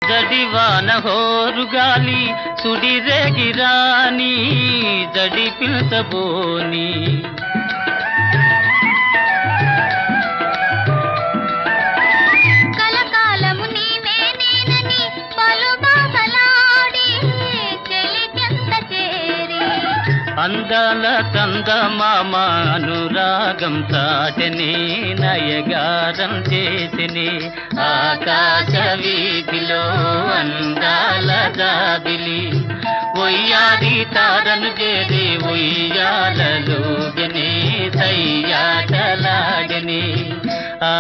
జడివాన హోరుగాలి సుడిరేగిరాని జడి పిల్చబోని కలకాలము నీవే నేనని పలు బాసలాడి చెలికెంత చేరి అందాల చందమామ అనురాగం చాటని నయగారం చేసిని ఆకాశ వీధిలో అందాల జాబిలి ఒయ్యారి తారను చేరి ఉయ్యాలలోగని సయ్యాటలాగని ఆ